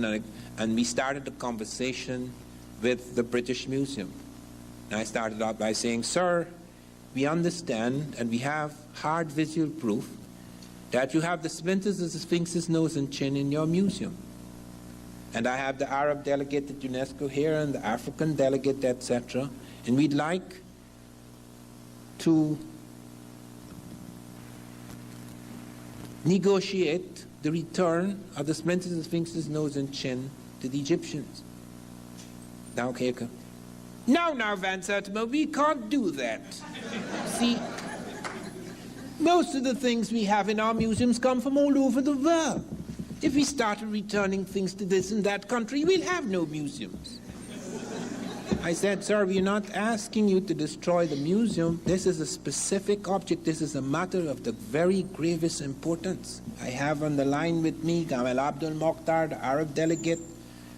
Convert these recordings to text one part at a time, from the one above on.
and we started a conversation with the British Museum. And I started out by saying, sir, we understand and we have hard visual proof that you have the splinters of the Sphinx's nose and chin in your museum. And I have the Arab delegate at UNESCO here and the African delegate, etc. And we'd like to negotiate the return of the splinters of the Sphinx's nose and chin to the Egyptians. Now, Keika. Now, Van Sertima, we can't do that. See, most of the things we have in our museums come from all over the world. If we started returning things to this and that country, we'll have no museums. I said, sir, we're not asking you to destroy the museum. This is a specific object. This is a matter of the very gravest importance. I have on the line with me Gamal Abdul Mokhtar, the Arab delegate,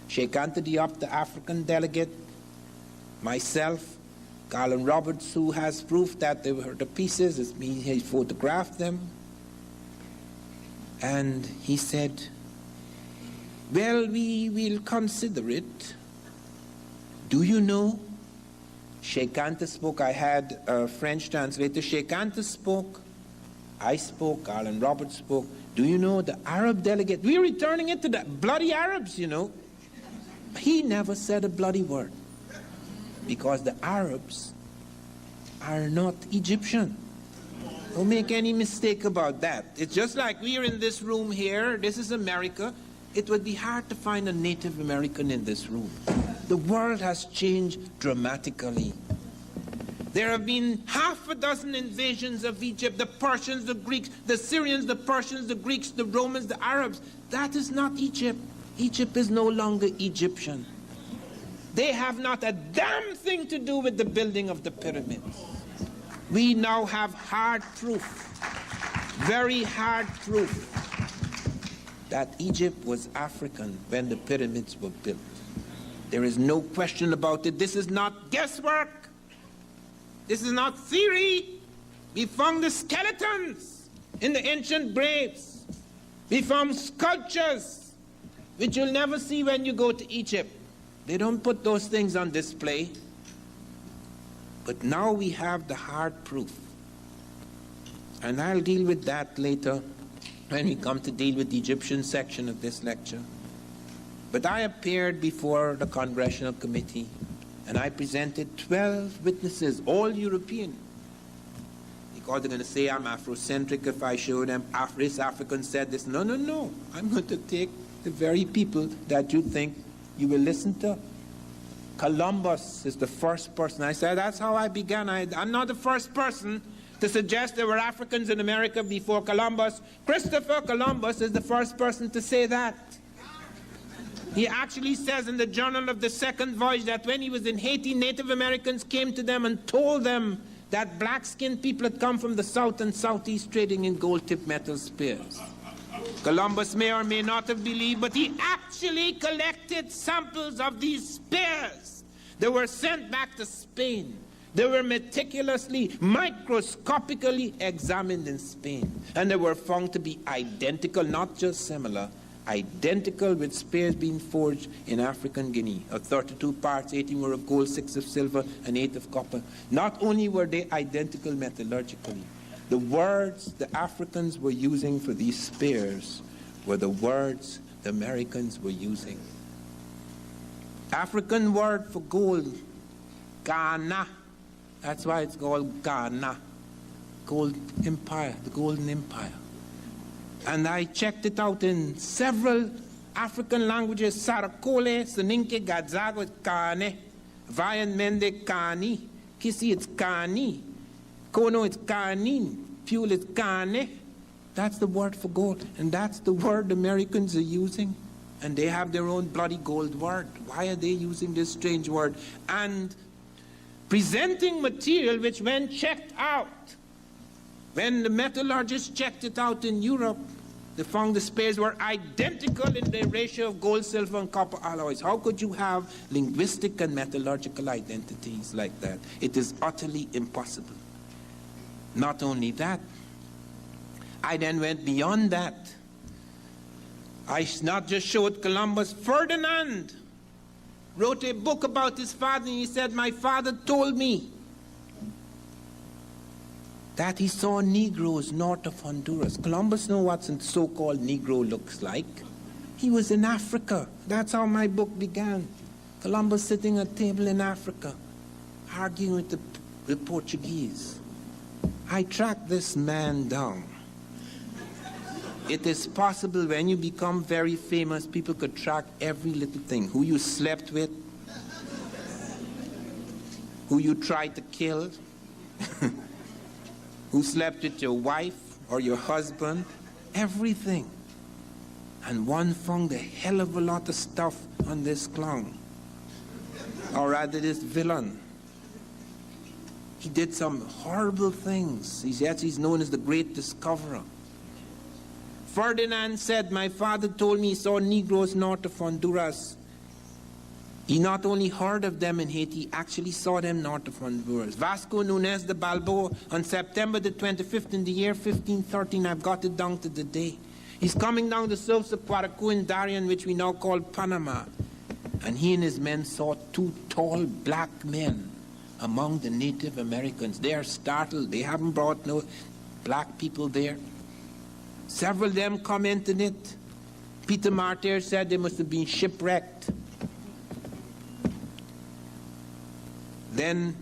Sheikh Anta Diop, the African delegate, myself, Garland Roberts, who has proof that they were the pieces. It's me, he photographed them. And he said, well, we will consider it. Do you know? Sheikh Anta spoke. I had a French translator. Sheikh Anta spoke. I spoke. Garland Roberts spoke. Do you know the Arab delegate? We're returning it to the bloody Arabs, you know. He never said a bloody word. Because the Arabs are not Egyptian. Don't make any mistake about that. It's just like we're in this room here. This is America. It would be hard to find a Native American in this room. The world has changed dramatically. There have been half a dozen invasions of Egypt, the Persians, the Greeks, the Syrians, the Persians, the Greeks, the Romans, the Arabs. That is not Egypt. Egypt is no longer Egyptian. They have not a damn thing to do with the building of the pyramids. We now have hard proof, very hard proof, that Egypt was African when the pyramids were built. There is no question about it. This is not guesswork. This is not theory. We found the skeletons in the ancient graves. We found sculptures, which you'll never see when you go to Egypt. They don't put those things on display. But now we have the hard proof. And I'll deal with that later when we come to deal with the Egyptian section of this lecture. But I appeared before the Congressional Committee and I presented 12 witnesses, all European. Because they're going to say I'm Afrocentric if I show them this African said this. No, no, no. I'm going to take the very people that you think you will listen to. Columbus is the first person. I said, that's how I began. I'm not the first person to suggest there were Africans in America before Columbus. Christopher Columbus is the first person to say that. He actually says in the Journal of the Second Voyage that when he was in Haiti, Native Americans came to them and told them that black-skinned people had come from the south and southeast trading in gold-tipped metal spears. Columbus may or may not have believed, but he actually collected samples of these spears. They were sent back to Spain. They were meticulously, microscopically examined in Spain. And they were found to be identical, not just similar, identical with spears being forged in African Guinea. Of 32 parts, 18 were of gold, 6 of silver, and 8 of copper. Not only were they identical metallurgically, the words the Africans were using for these spears were the words the Americans were using. African word for gold, Ghana. That's why it's called Ghana. Gold Empire, the Golden Empire. And I checked it out in several African languages. Sarakole, Soninke, Gadzago, it's Kane. Vayan Mende, Kani. Kisi, it's Kani. Kono, it's Kanin. Fuel is Kane. That's the word for gold. And that's the word the Americans are using. And they have their own bloody gold word. Why are they using this strange word? And presenting material which when checked out, when the metallurgists checked it out in Europe, they found the spears were identical in their ratio of gold, silver, and copper alloys. How could you have linguistic and metallurgical identities like that? It is utterly impossible. Not only that, I then went beyond that. I not just showed Columbus, Ferdinand wrote a book about his father, and he said, my father told me that he saw Negroes north of Honduras. Columbus knew what a so-called Negro looks like. He was in Africa. That's how my book began. Columbus sitting at a table in Africa, arguing with the Portuguese. I tracked this man down. It is possible when you become very famous, people could track every little thing. Who you slept with, who you tried to kill, who slept with your wife or your husband, everything. And one found a hell of a lot of stuff on this clown, or rather this villain. He did some horrible things. He's known as the great discoverer. Ferdinand said, my father told me he saw Negroes north of Honduras. He not only heard of them in Haiti, he actually saw them north of Honduras. Vasco Núñez de Balboa, on September the 25th in the year 1513, I've got it down to the day. He's coming down the slopes of Paracu in Darien, which we now call Panama. And he and his men saw two tall black men among the Native Americans. They are startled. They haven't brought no black people there. Several of them commented it. Peter Martyr said they must have been shipwrecked. Then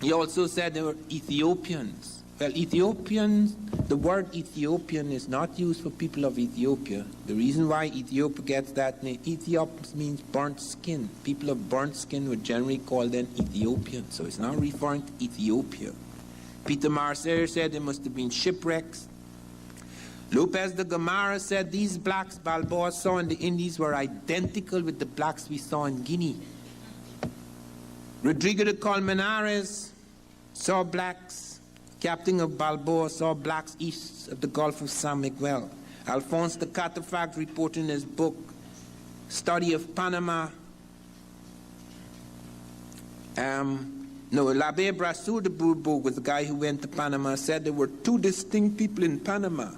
he also said they were Ethiopians. Well, Ethiopians, the word Ethiopian is not used for people of Ethiopia. The reason why Ethiopia gets that name, Ethiop means burnt skin. People of burnt skin would generally call them Ethiopians. So it's not referring to Ethiopia. Peter Martyr said they must have been shipwrecks. Lopez de Gomara said these blacks Balboa saw in the Indies were identical with the blacks we saw in Guinea. Rodrigo de Colmenares saw blacks. Captain of Balboa saw blacks east of the Gulf of San Miguel. Alphonse de Catafalque reported in his book, Study of Panama. L'Abbé Brasseur de Bourbourg was the guy who went to Panama, said there were two distinct people in Panama.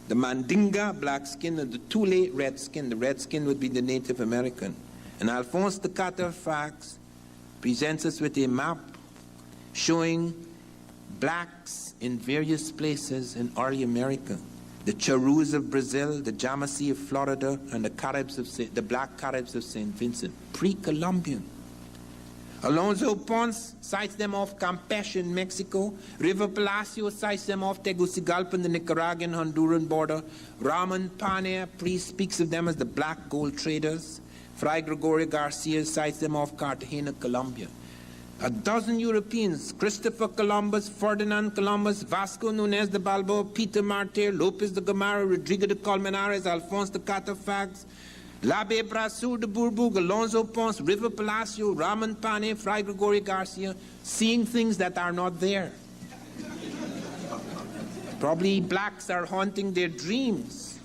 The Mandinga, black skin, and the Tule, red skin. The red skin would be the Native American. And Alphonse de Catafalque presents us with a map showing blacks in various places in early America. The Charus of Brazil, the Yamasee of Florida, and the black Caribs of St. Vincent, pre-Columbian. Alonso Ponce cites them off Campeche in Mexico. River Palacio cites them off Tegucigalpa in the Nicaraguan Honduran border. Ramon Pane speaks of them as the black gold traders. Fray Gregorio Garcia cites them off Cartagena, Colombia. A dozen Europeans, Christopher Columbus, Ferdinand Columbus, Vasco Núñez de Balboa, Peter Martyr, Lopez de Gomara, Rodrigo de Colmenares, Alphonse de Catafalque, L'Abbé Brasseur de Bourbourg, Alonso Ponce, River Palacio, Ramon Pane, Fray Gregorio Garcia, seeing things that are not there. Probably blacks are haunting their dreams.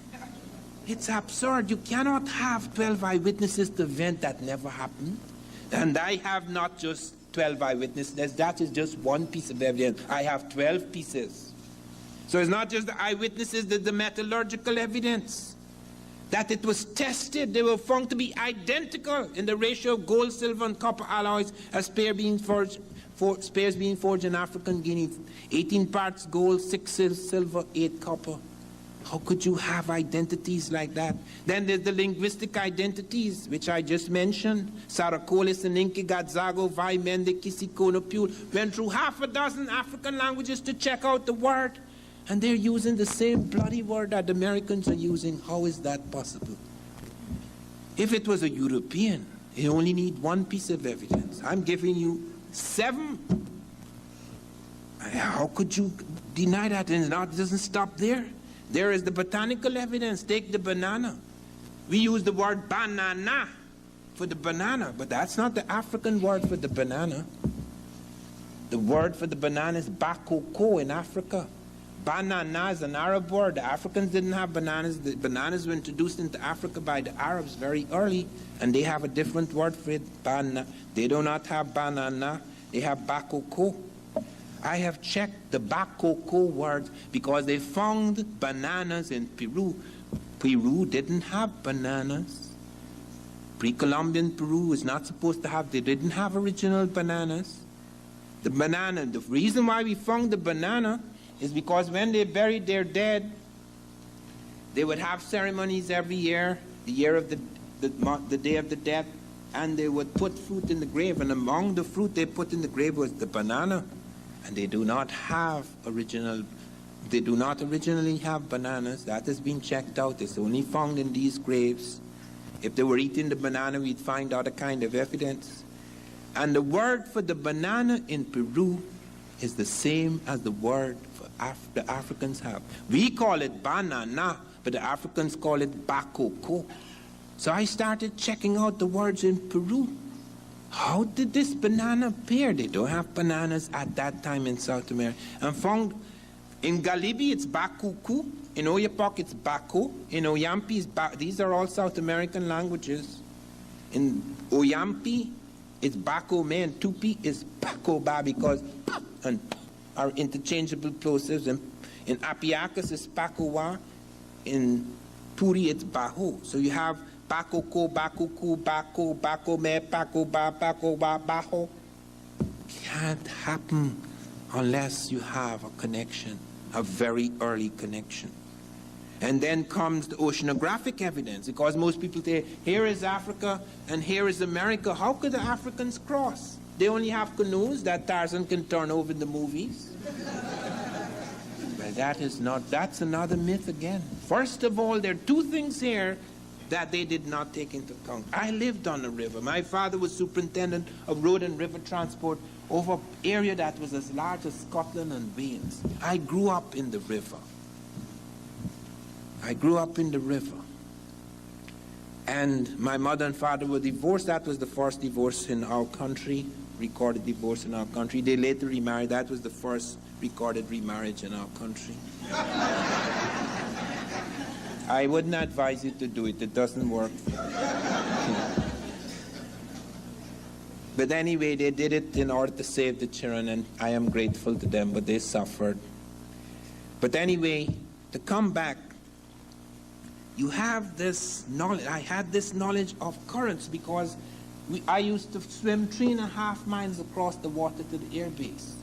It's absurd. You cannot have 12 eyewitnesses to an event that never happened. And I have not just 12 eyewitnesses. That is just one piece of evidence. I have 12 pieces. So it's not just the eyewitnesses, there's the metallurgical evidence. That it was tested, they were found to be identical in the ratio of gold, silver, and copper alloys as spares being forged in African Guinea. 18 parts gold, 6 silver, 8 copper. How could you have identities like that? Then there's the linguistic identities, which I just mentioned. Saracolis and Inki, Gadzago, Vai, Mende, Kisikono, Pule went through half a dozen African languages to check out the word. And they're using the same bloody word that the Americans are using. How is that possible? If it was a European, you only need one piece of evidence. I'm giving you 7. How could you deny that? And it doesn't stop there. There is the botanical evidence. Take the banana. We use the word banana for the banana, but that's not the African word for the banana. The word for the banana is bakoko in Africa. Banana is an Arab word. The Africans didn't have bananas. The bananas were introduced into Africa by the Arabs very early, and they have a different word for it. Banana. They do not have banana. They have bakoko. I have checked the bakoko word because they found bananas in Peru Peru didn't have bananas. Pre-Columbian Peru is not supposed to have, they didn't have original bananas. The banana, the reason why we found the banana is because when they buried their dead, they would have ceremonies every year, the year of the day of the death, and they would put fruit in the grave, and among the fruit they put in the grave was the banana. And they do not originally have bananas. That has been checked out. It's only found in these graves. If they were eating the banana, we'd find other kind of evidence. And the word for the banana in Peru is the same as the word for the Africans have. We call it banana, but the Africans call it bakoko. So I started checking out the words in Peru. How did this banana appear? They don't have bananas at that time in South America. And found in Galibi it's bakuku, in Oyapock it's bako, in Oyampi it's these are all South American languages. In Oyampi it's bako me, and Tupi is bako ba, because pa and pa are interchangeable plosives. And in Apiacus it's bakowa, in Puri it's baho. So you have bakoko, bakuku, bako, bako me, bako ba, baho. Can't happen unless you have a connection, a very early connection. And then comes the oceanographic evidence, because most people say, here is Africa and here is America. How could the Africans cross? They only have canoes that Tarzan can turn over in the movies. Well, that's another myth again. First of all, there are two things here that they did not take into account. I lived on the river. My father was superintendent of road and river transport over an area that was as large as Scotland and Wales. I grew up in the river. And my mother and father were divorced. That was the first divorce in our country, recorded divorce in our country. They later remarried. That was the first recorded remarriage in our country. I wouldn't advise you to do it. It doesn't work. But anyway, they did it in order to save the children, and I am grateful to them, but they suffered. But anyway, to come back, you have this knowledge. I had this knowledge of currents because I used to swim 3.5 miles across the water to the air base.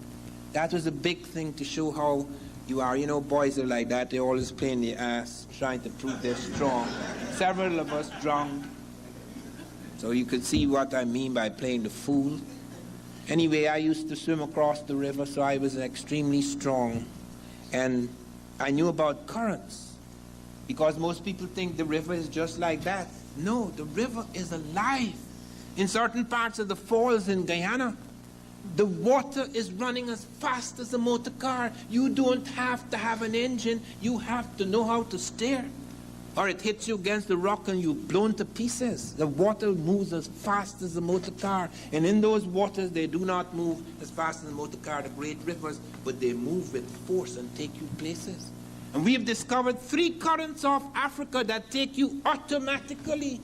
That was a big thing to show how you are. You know, boys are like that. They're always playing their ass, trying to prove they're strong. Several of us drowned. So you could see what I mean by playing the fool. Anyway, I used to swim across the river, so I was extremely strong. And I knew about currents, because most people think the river is just like that. No, the river is alive. In certain parts of the falls in Guyana, the water is running as fast as a motor car. You don't have to have an engine. You have to know how to steer. Or it hits you against the rock and you're blown to pieces. The water moves as fast as a motor car. And in those waters, they do not move as fast as a motor car, the great rivers, but they move with force and take you places. And we have discovered 3 currents of Africa that take you automatically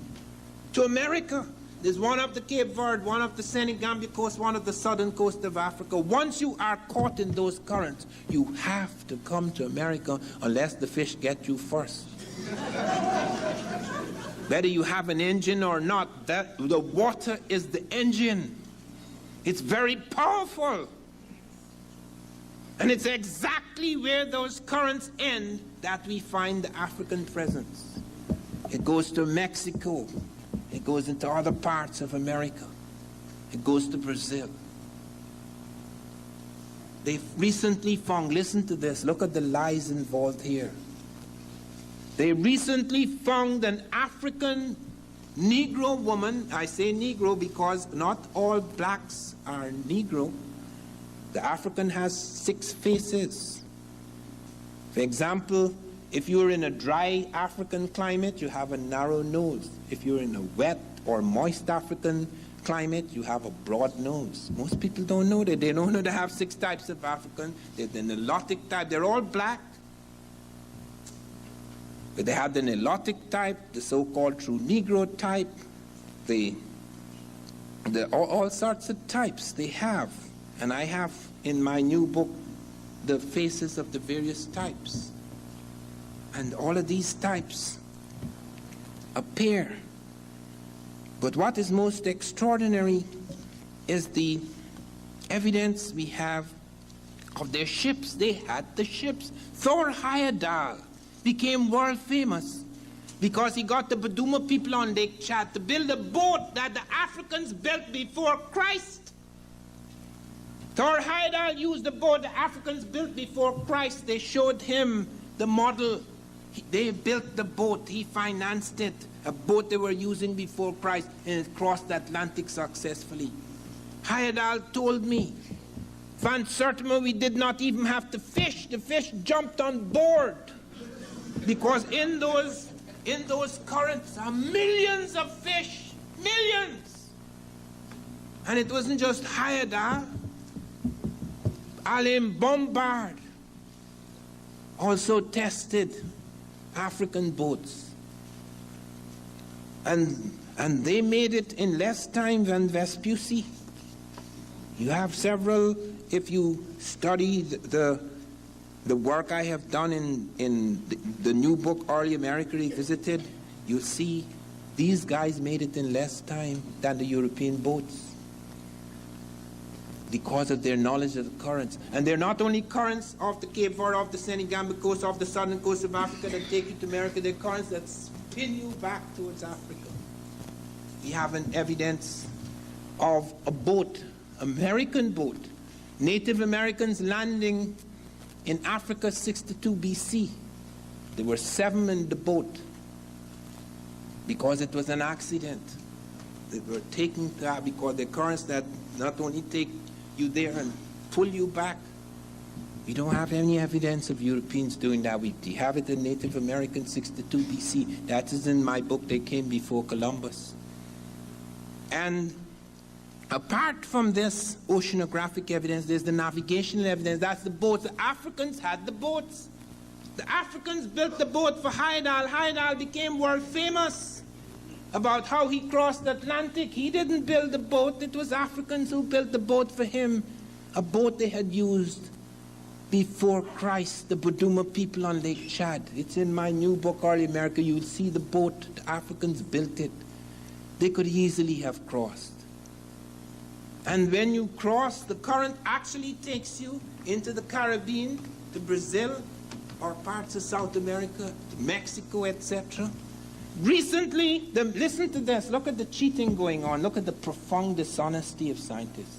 to America. There's one up the Cape Verde, one up the Senegambia coast, one up the southern coast of Africa. Once you are caught in those currents, you have to come to America unless the fish get you first. Whether you have an engine or not, the water is the engine. It's very powerful. And it's exactly where those currents end that we find the African presence. It goes to Mexico. It goes into other parts of America. It goes to Brazil. They've recently found, listen to this, look at the lies involved here. They recently found an African Negro woman. I say Negro because not all blacks are Negro. The African has 6 faces. For example, if you're in a dry African climate, you have a narrow nose. If you're in a wet or moist African climate, you have a broad nose. Most people don't know that. They don't know they have 6 types of African. There's the Nilotic type. They're all black. But they have the Nilotic type, the so-called true Negro type, all sorts of types they have. And I have in my new book the faces of the various types. And all of these types appear. But what is most extraordinary is the evidence we have of their ships. They had the ships. Thor Heyerdahl became world famous because he got the Baduma people on Lake Chad to build a boat that the Africans built before Christ. Thor Heyerdahl used the boat the Africans built before Christ. They showed him the model. They built the boat. He financed it. A boat they were using before Christ, and it crossed the Atlantic successfully. Heyerdahl told me, Van Sertima, we did not even have to fish. The fish jumped on board. Because in those currents are millions of fish. Millions! And it wasn't just Heyerdahl. Alain Bombard also tested African boats. And they made it in less time than Vespucci. You have several, if you study the work I have done in the new book, Early America Revisited, you'll see these guys made it in less time than the European boats because of their knowledge of the currents. And they're not only currents off the Cape Verde, off the Senegambia coast, off the southern coast of Africa that take you to America. They're currents that spin you back towards Africa. We have an evidence of a boat, American boat, Native Americans landing in Africa 62 BC. There were 7 in the boat because it was an accident. They were taken there because the currents that not only take you there and pull you back. We don't have any evidence of Europeans doing that. We have it in Native American 62 BC. That is in my book, They Came Before Columbus. And apart from this oceanographic evidence, there's the navigational evidence. That's the boats. The Africans had the boats. The Africans built the boat for Heyerdahl. Heyerdahl became world famous about how he crossed the Atlantic. He didn't build the boat. It was Africans who built the boat for him, a boat they had used before Christ, the Baduma people on Lake Chad. It's in my new book, Early America. You'll see the boat. The Africans built it. They could easily have crossed. And when you cross, the current actually takes you into the Caribbean, to Brazil, or parts of South America, to Mexico, etc. Recently, listen to this. Look at the cheating going on. Look at the profound dishonesty of scientists.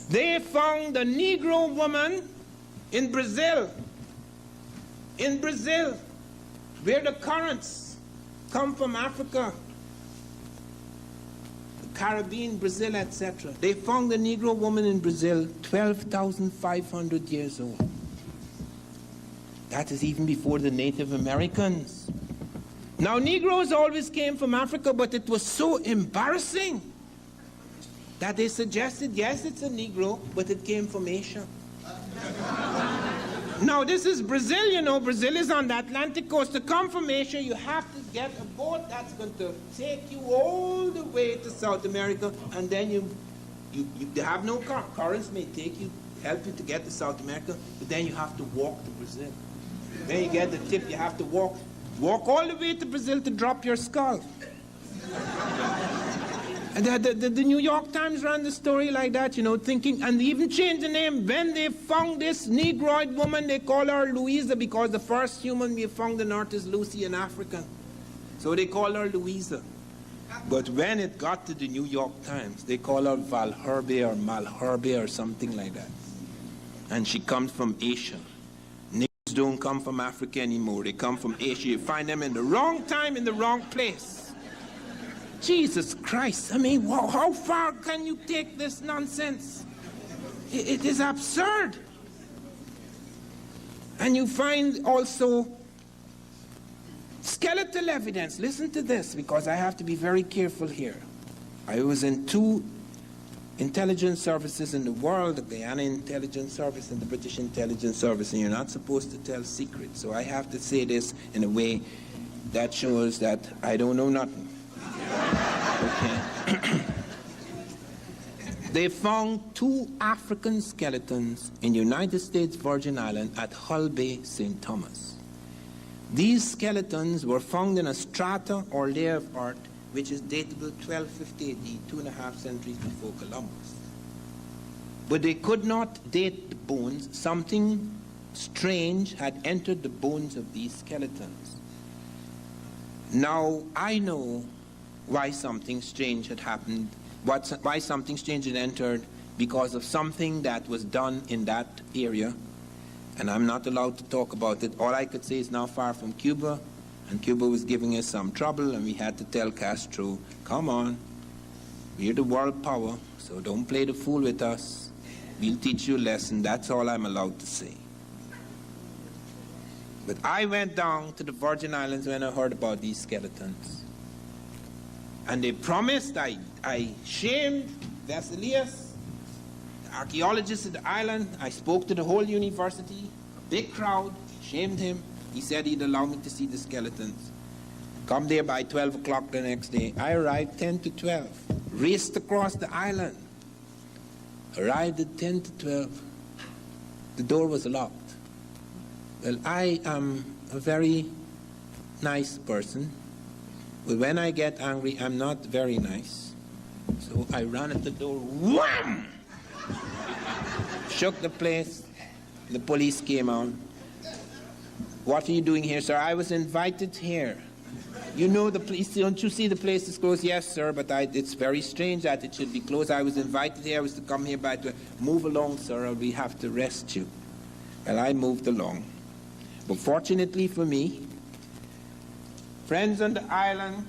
They found a Negro woman in Brazil, where the currents come from Africa, the Caribbean, Brazil, etc. They found a Negro woman in Brazil, 12,500 years old. That is even before the Native Americans. Now, Negroes always came from Africa, but it was so embarrassing that they suggested, yes, it's a Negro, but it came from Asia. Now, this is Brazil, you know. Brazil is on the Atlantic coast. To come from Asia, you have to get a boat that's going to take you all the way to South America, and then you have no currents may take you, help you to get to South America, but then you have to walk to Brazil. Then you get the tip, you have to walk all the way to Brazil to drop your skull. And the New York Times ran the story like that, you know, thinking, and they even changed the name. When they found this Negroid woman, they call her Louisa, because the first human we found on Earth is Lucy, an African. So they call her Louisa. But when it got to the New York Times, they call her Valherbe or Malherbe or something like that. And she comes from Asia. Negroes don't come from Africa anymore. They come from Asia. You find them in the wrong time, in the wrong place. Jesus Christ, I mean, how far can you take this nonsense? It is absurd. And you find also skeletal evidence. Listen to this, because I have to be very careful here. I was in 2 intelligence services in the world, the Guyana Intelligence Service and the British Intelligence Service, and you're not supposed to tell secrets. So I have to say this in a way that shows that I don't know nothing. Okay. They found 2 African skeletons in United States Virgin Islands at Hull Bay, St. Thomas. These skeletons were found in a strata or layer of earth which is datable 1250 AD, 2.5 centuries before Columbus. But they could not date the bones. Something strange had entered the bones of these skeletons. Now, I know why something strange had happened, why something strange had entered, because of something that was done in that area, and I'm not allowed to talk about it. All I could say is not far from Cuba, and Cuba was giving us some trouble, and we had to tell Castro, come on, we're the world power, so don't play the fool with us. We'll teach you a lesson. That's all I'm allowed to say. But I went down to the Virgin Islands when I heard about these skeletons. And they promised, I shamed Jilius, the archaeologist of the island. I spoke to the whole university, a big crowd, shamed him. He said he'd allow me to see the skeletons. Come there by 12 o'clock the next day. I arrived 10 to 12, raced across the island. Arrived at 10 to 12. The door was locked. Well, I am a very nice person. But when I get angry, I'm not very nice. So I ran at the door, wham! Shook the place. The police came out. What are you doing here, sir? I was invited here. You know the place, don't you see the place is closed? Yes, sir, but it's very strange that it should be closed. I was invited here. I was to come here by to move along, sir, or we have to arrest you. Well, I moved along. But fortunately for me, friends on the island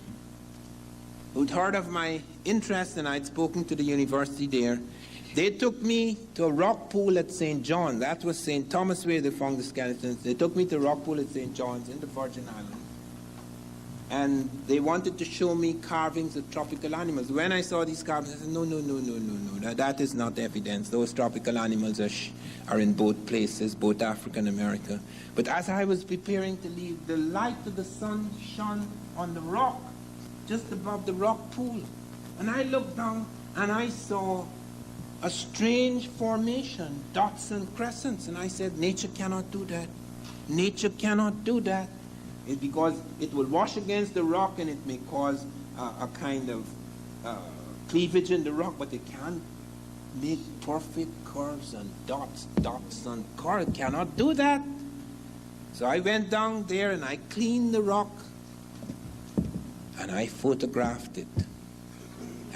who'd heard of my interest, and I'd spoken to the university there, they took me to a rock pool at St. John. That was St. Thomas where they found the skeletons. They took me to a rock pool at St. John's in the Virgin Islands. And they wanted to show me carvings of tropical animals. When I saw these carvings, I said, no, that is not evidence. Those tropical animals are in both places, both Africa and America. But as I was preparing to leave, the light of the sun shone on the rock, just above the rock pool. And I looked down and I saw a strange formation, dots and crescents. And I said, nature cannot do that. Nature cannot do that. It's because it will wash against the rock and it may cause a kind of cleavage in the rock, but it can't make perfect curves and dots and curves. It cannot do that. So I went down there and I cleaned the rock and I photographed it.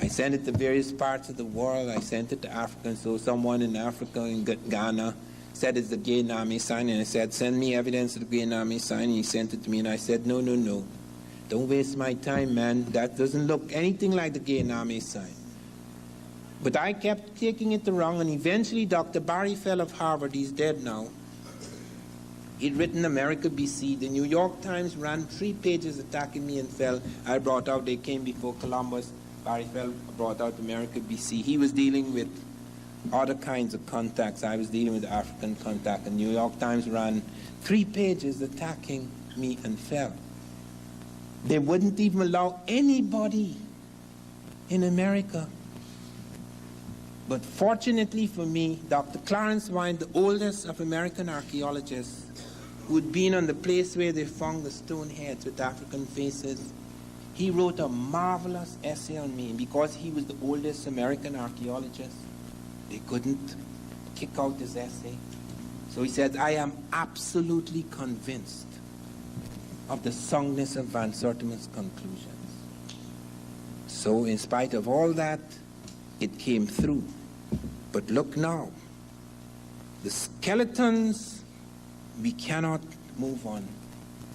I sent it to various parts of the world. I sent it to Africa, so someone in Africa, in Ghana, said it's the Gainame sign, and I said, send me evidence of the Gainame sign, and he sent it to me, and I said, no, don't waste my time, man. That doesn't look anything like the Gainame sign. But I kept taking it wrong, and eventually Dr. Barry Fell of Harvard, he's dead now, he'd written America BC. The New York Times ran 3 pages attacking me and Fell. I brought out, they came before Columbus. Barry Fell brought out America BC. He was dealing with other kinds of contacts. I was dealing with African contact. And New York Times ran 3 pages attacking me and Fell. They wouldn't even allow anybody in America. But fortunately for me, Dr. Clarence Wine, the oldest of American archaeologists, who'd been on the place where they found the stone heads with African faces, he wrote a marvelous essay on me. And because he was the oldest American archaeologist, they couldn't kick out his essay. So he said, I am absolutely convinced of the soundness of Van Sertima's conclusions. So in spite of all that, it came through. But look now, the skeletons, we cannot move on.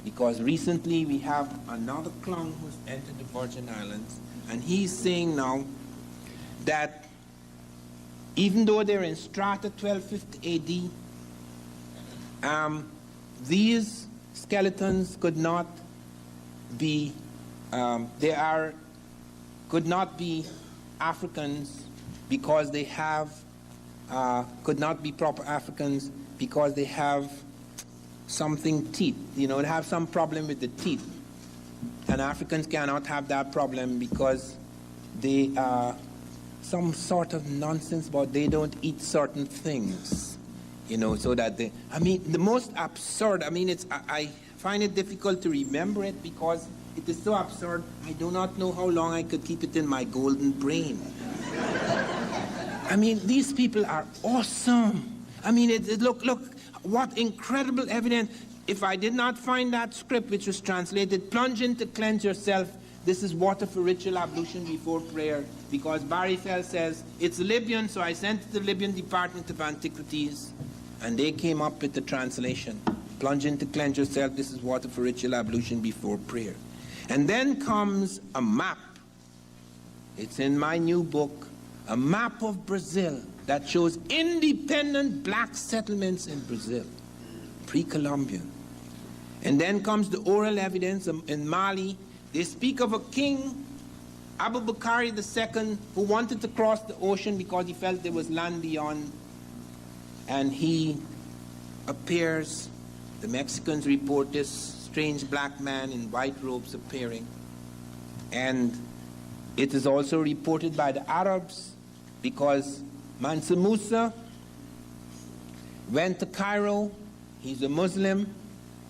Because recently we have another clown who's entered the Virgin Islands, and he's saying now that even though they're in strata 1250 AD, these skeletons could not be, could not be Africans because they have, could not be proper Africans because they have something teeth, they have some problem with the teeth. And Africans cannot have that problem because they are some sort of nonsense, but they don't eat certain things, so that they, the most absurd, find it difficult to remember it because it is so absurd. I do not know how long I could keep it in my golden brain. I mean, these people are awesome. I mean, look, what incredible evidence. If I did not find that script which was translated, plunge in to cleanse yourself. This is water for ritual ablution before prayer. Because Barifel says, it's Libyan, so I sent it to the Libyan Department of Antiquities. And they came up with the translation. Plunge in to cleanse yourself. This is water for ritual ablution before prayer. And then comes a map. It's in my new book. A map of Brazil that shows independent black settlements in Brazil. Pre-Columbian. And then comes the oral evidence in Mali. They speak of a king, Abu Bakr II, who wanted to cross the ocean because he felt there was land beyond. And he appears, the Mexicans report this strange black man in white robes appearing. And it is also reported by the Arabs because Mansa Musa went to Cairo. He's a Muslim,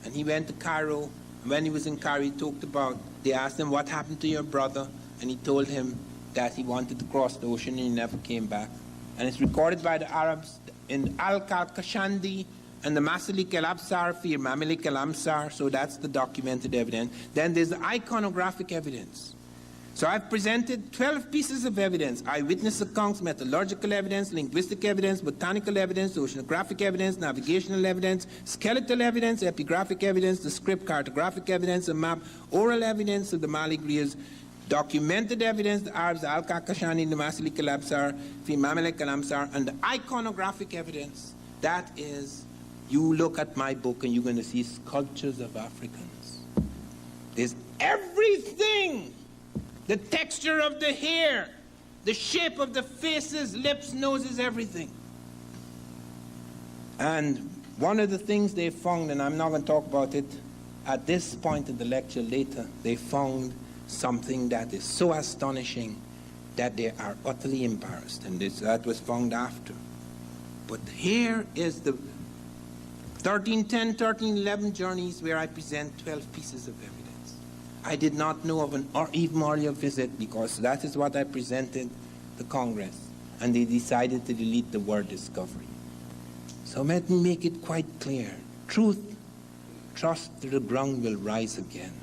and he went to Cairo. When he was in Cairo, he talked about, they asked him, what happened to your brother? And he told him that he wanted to cross the ocean and he never came back. And it's recorded by the Arabs in Al-Kashandi and the Masalik al-Absar, Fir Mamalik al-Amsar, so that's the documented evidence. Then there's the iconographic evidence. So I've presented 12 pieces of evidence: eyewitness accounts, metallurgical evidence, linguistic evidence, botanical evidence, oceanographic evidence, navigational evidence, skeletal evidence, epigraphic evidence, the script, cartographic evidence, a map, oral evidence of the Mali Griers, documented evidence, the Arabs, the Al-Kakashani, the Masalik al-Absar, Fi Mamalik al-Amsar, and the iconographic evidence. That is, you look at my book and you're going to see sculptures of Africans. There's everything. The texture of the hair, the shape of the faces, lips, noses, everything. And one of the things they found, and I'm not going to talk about it at this point in the lecture later, they found something that is so astonishing that they are utterly embarrassed. And that was found after. But here is the 1310, 1311 journeys where I present 12 pieces of evidence. I did not know of an even earlier visit because that is what I presented to Congress, and they decided to delete the word discovery. So let me make it quite clear. Truth, trust that the ground will rise again.